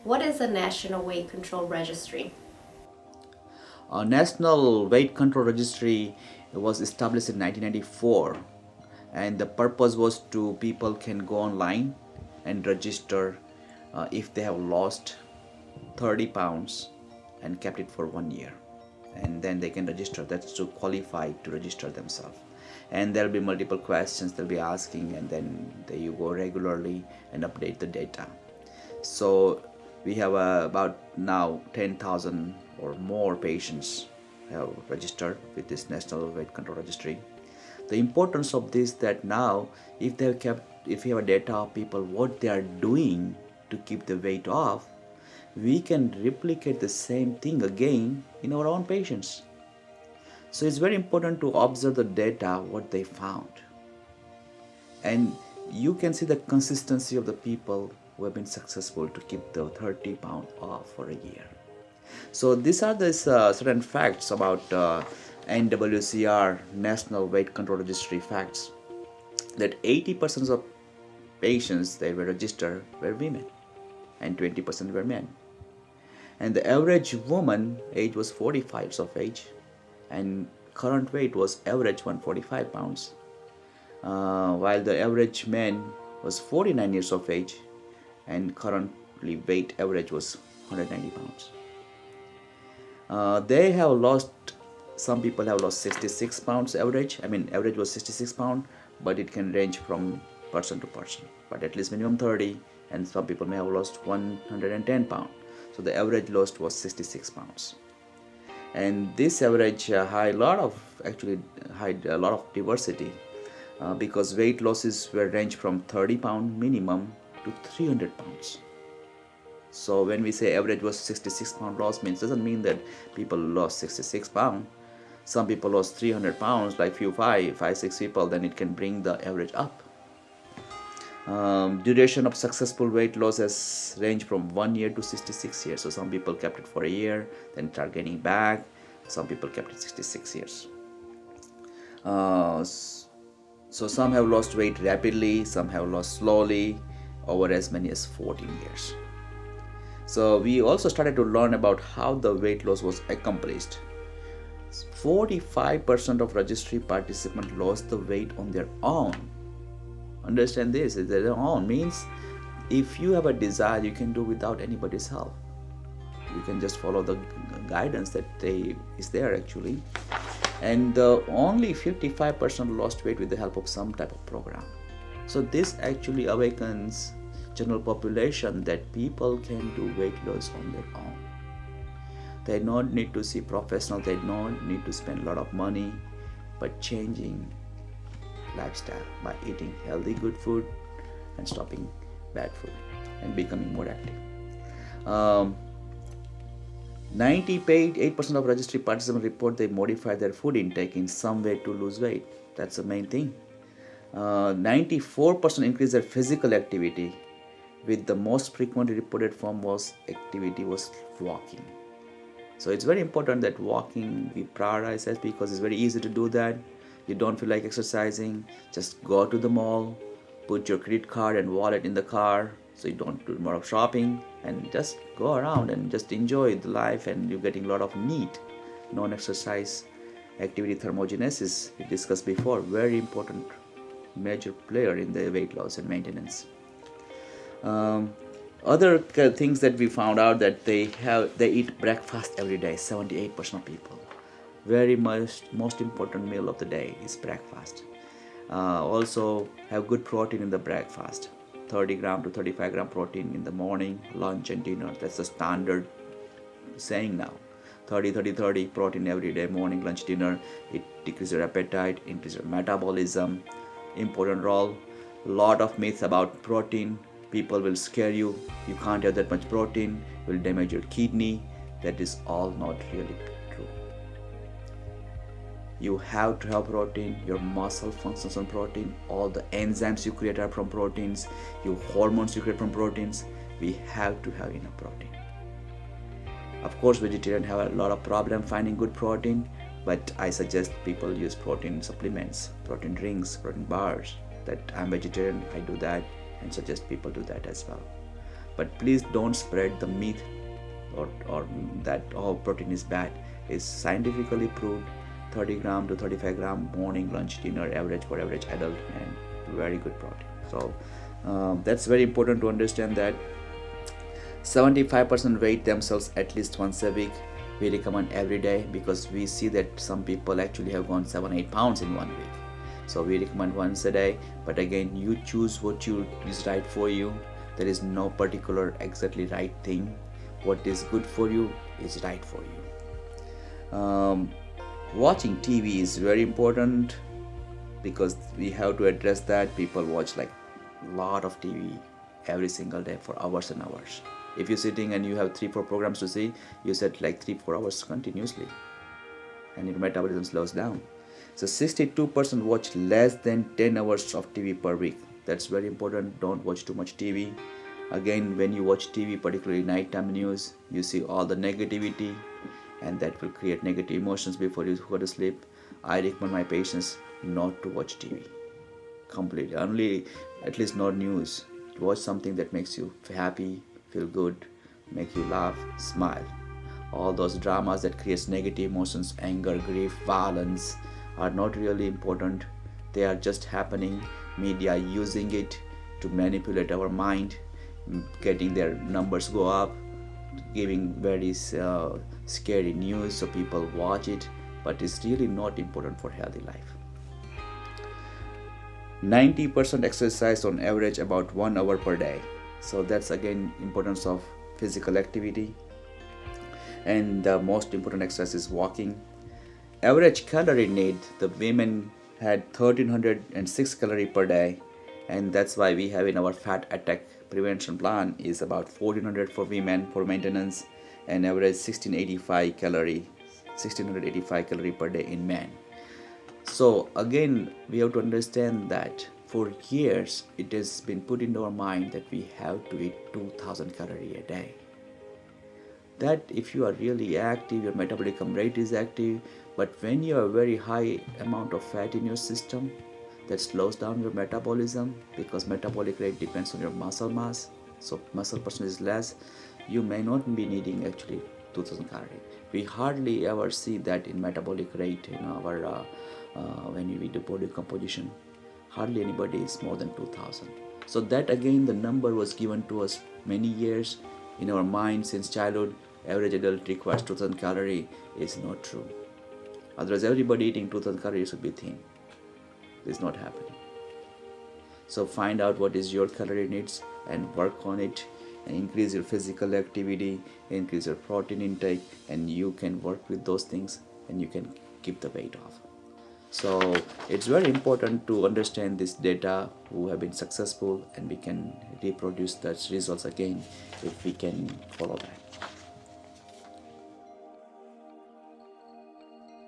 What is a National Weight Control Registry? A national weight control registry was established in 1994, and the purpose was to people can go online and register if they have lost 30 pounds and kept it for 1 year, and then they can register. That's to qualify to register themselves. And there'll be multiple questions they'll be asking, and then there you go regularly and update the data. So we have about now 10,000 or more patients have registered with this National Weight Control Registry. The importance of this that now if you have a data of people what they are doing to keep the weight off, we can replicate the same thing again in our own patients. So it's very important to observe the data what they found, and you can see the consistency of the people who have been successful to keep the 30 pound off for a year. So these are the certain facts about NWCR National Weight Control Registry facts, that 80% of patients that were registered were women and 20% were men, and the average woman age was 45 years of age, and current weight was average 145 pounds, while the average man was 49 years of age and currently weight average was 190 pounds. They have lost, some people have lost 66 pounds average. I mean, average was 66 pounds, but it can range from person to person, but at least minimum 30, and some people may have lost 110 pounds. So the average lost was 66 pounds. And this average had a lot of diversity, because weight losses were range from 30 pound minimum to 300 pounds. So when we say average was 66 pound loss, means doesn't mean that people lost 66 pound. Some people lost 300 pounds, like five, 6 people, then it can bring the average up. Duration of successful weight loss has ranged from 1 year to 66 years. So some people kept it for a year, then start gaining back. Some people kept it 66 years. So some have lost weight rapidly, some have lost slowly, over as many as 14 years. So we also started to learn about how the weight loss was accomplished. 45% of registry participants lost the weight on their own. Understand this, their own means if you have a desire, you can do without anybody's help. You can just follow the guidance that is there actually. And only 55% lost weight with the help of some type of program. So this actually awakens general population that people can do weight loss on their own. They don't need to see professional, they don't need to spend a lot of money, but changing lifestyle by eating healthy good food and stopping bad food and becoming more active. 98% of registry participants report they modify their food intake in some way to lose weight. That's the main thing. 94% increase their physical activity, with the most frequently reported form was walking. So it's very important that walking we prioritize that, because it's very easy to do that. You don't feel like exercising, just go to the mall, put your credit card and wallet in the car so you don't do more of shopping, and just go around and just enjoy the life, and you're getting a lot of neat non-exercise activity. Thermogenesis we discussed before, very important major player in the weight loss and maintenance. Other things that we found out that they eat breakfast every day. 78% of people, very much most important meal of the day is breakfast. Also have good protein in the breakfast, 30 gram to 35 gram protein in the morning, lunch and dinner. That's the standard saying now. 30 30 30 protein every day, morning, lunch, dinner. It decreases your appetite, increases your metabolism. Important role. Lot of myths about protein. People will scare you, you can't have that much protein, will damage your kidney. That is all not really true. You have to have protein. Your muscle functions on protein. All the enzymes you create are from proteins. Your hormones you create from proteins. We have to have enough protein. Of course, vegetarians have a lot of problem finding good protein, but I suggest people use protein supplements, protein drinks, protein bars. That I'm vegetarian, I do that, and suggest people do that as well. But please don't spread the myth or that protein is bad. It's scientifically proved 30 gram to 35 gram morning, lunch, dinner average for average adult, and very good protein. So that's very important to understand that 75% weigh themselves at least once a week. We recommend every day because we see that some people actually have gone 7-8 pounds in 1 week. So we recommend once a day, but again, you choose what is right for you. There is no particular exactly right thing. What is good for you is right for you. Watching TV is very important because we have to address that. People watch like a lot of TV every single day for hours and hours. If you're sitting and you have 3-4 programs to see, you sit like 3-4 hours continuously, and your metabolism slows down. So 62% watch less than 10 hours of TV per week. That's very important. Don't watch too much TV. Again, when you watch TV, particularly nighttime news, you see all the negativity, and that will create negative emotions before you go to sleep. I recommend my patients not to watch TV completely. Only, at least not news. Watch something that makes you happy, feel good, make you laugh, smile. All those dramas that creates negative emotions, anger, grief, violence are not really important. They are just happening. Media using it to manipulate our mind, getting their numbers go up, giving very scary news so people watch it, but it's really not important for healthy life. 90% exercise on average about 1 hour per day. So that's again importance of physical activity. And the most important exercise is walking. Average calorie need, the women had 1306 calorie per day, and that's why we have in our fat attack prevention plan is about 1400 for women for maintenance, and average 1685 calorie per day in men. So again, we have to understand that for years it has been put into our mind that we have to eat 2000 calories a day. That if you are really active, your metabolic rate is active, but when you have a very high amount of fat in your system, that slows down your metabolism because metabolic rate depends on your muscle mass. So muscle percentage is less, you may not be needing actually 2000 calories. We hardly ever see that in metabolic rate in our when we do body composition. Hardly anybody is more than 2000. So that again, the number was given to us many years in our mind since childhood. Average adult requires 2000 calories is not true. Otherwise, everybody eating 2000 calories would be thin. It's not happening. So find out what is your calorie needs and work on it, and increase your physical activity, increase your protein intake, and you can work with those things and you can keep the weight off. So it's very important to understand this data who have been successful, and we can reproduce those results again if we can follow that.